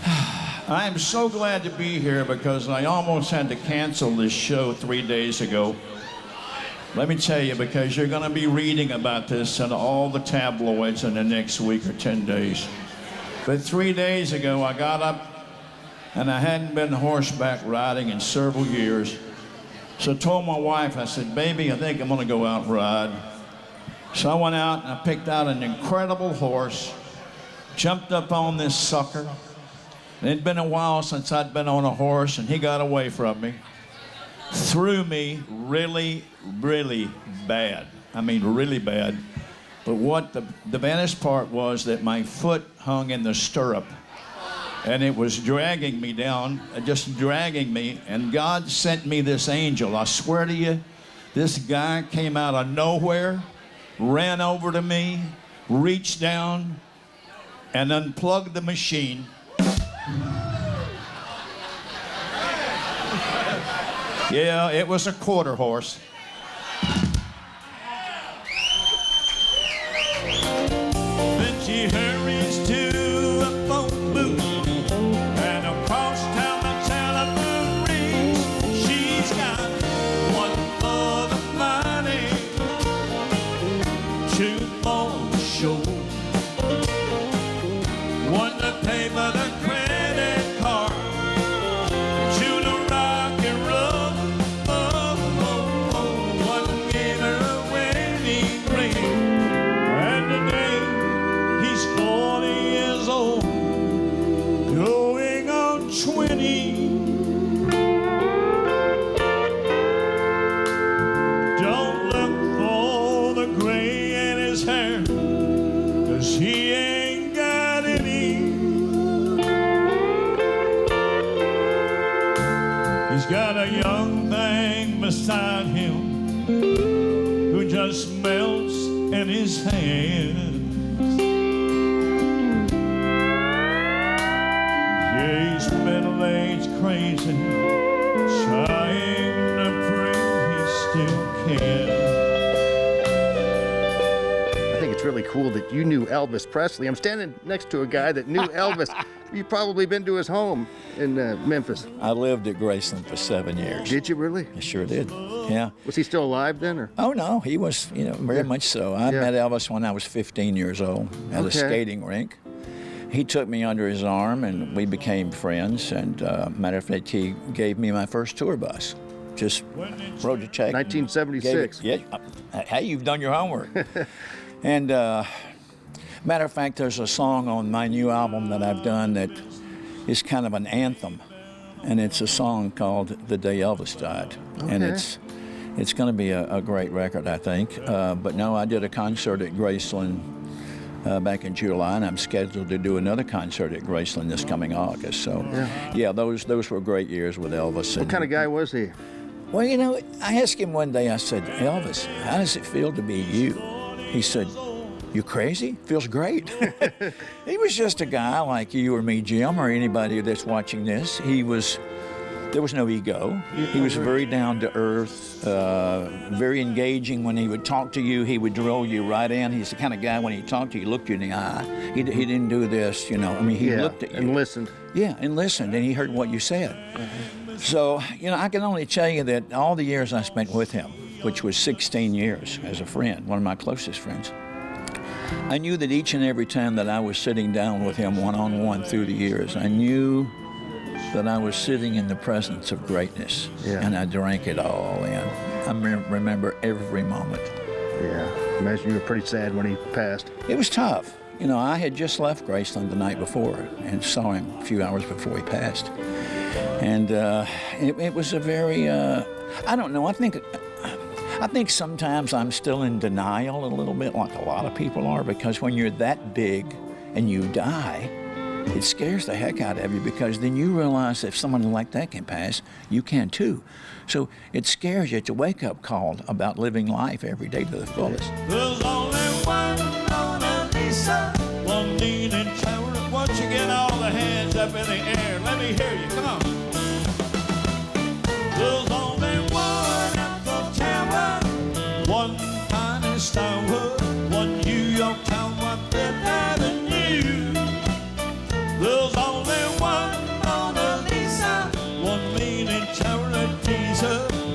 I am so glad to be here because I almost had to cancel this show 3 days ago. Let me tell you, because you're going to be reading about this in all the tabloids in the next week or 10 days. But 3 days ago, I got up and I hadn't been horseback riding in several years. So I told my wife, I said, baby, I think I'm going to go out and ride. So I went out and I picked out an incredible horse, jumped up on this sucker. And it'd been a while since I'd been on a horse, and he got away from me, threw me really, really bad. I mean, really bad. But what the baddest part was that my foot hung in the stirrup, and it was dragging me down, just dragging me, and God sent me this angel. I swear to you, this guy came out of nowhere, ran over to me, reached down, and unplugged the machine. Yeah, it was a quarter horse. Then she hurries to a phone booth, and across town the telephone rings. She's got one for the money, two for the show, one to pay for the credit card, two to rock and roll. One gave her a wedding ring, and today he's 40 years old, going on 20. Don't look for the gray in his hair, 'cause he ain't got any. He's got a young thing beside him who just melts in his hands. Yeah, he's middle-aged crazy, trying to prove he still can. I think it's really cool that you knew Elvis Presley. I'm standing next to a guy that knew Elvis. You've probably been to his home in Memphis. I lived at Graceland for 7 years. Did you really? I sure did. Yeah. Was he still alive then? Or? Oh, no, he was, very much so. I met Elvis when I was 15 years old at a skating rink. He took me under his arm, and we became friends. And matter of fact, he gave me my first tour bus. Just wrote a check. 1976. Yeah. Hey, you've done your homework. And matter of fact, there's a song on my new album that I've done that is kind of an anthem, and it's a song called "The Day Elvis Died," and it's going to be a great record, I think. But no, I did a concert at Graceland back in July, and I'm scheduled to do another concert at Graceland this coming August. So, yeah, those were great years with Elvis. What kind of guy was he? Well, I asked him one day. I said, "Elvis, how does it feel to be you?" He said, "You crazy? Feels great." He was just a guy like you or me, Jim, or anybody that's watching this. There was no ego. He was very down to earth, very engaging. When he would talk to you, he would drill you right in. He's the kind of guy when he talked to you, he looked you in the eye. He didn't do this, he looked at you. And listened. Yeah, and listened, and he heard what you said. So, I can only tell you that all the years I spent with him, which was 16 years as a friend, one of my closest friends, I knew that each and every time that I was sitting down with him one-on-one through the years, I knew that I was sitting in the presence of greatness, and I drank it all in. I remember every moment. Yeah, imagine you were pretty sad when he passed. It was tough. I had just left Graceland the night before and saw him a few hours before he passed. And it was a very, I don't know, I think sometimes I'm still in denial a little bit, like a lot of people are, because when you're that big and you die, it scares the heck out of you, because then you realize if someone like that can pass, you can too. So it scares you. It's a wake-up call about living life every day to the fullest. There's only one Mona Lisa, one leaning tower. Once you get all the hands up in the air, let me hear you. Come on. There's only one Eiffel Tower, one tiny Starwood, one New York town, one Fifth Avenue. There's only one Jesus.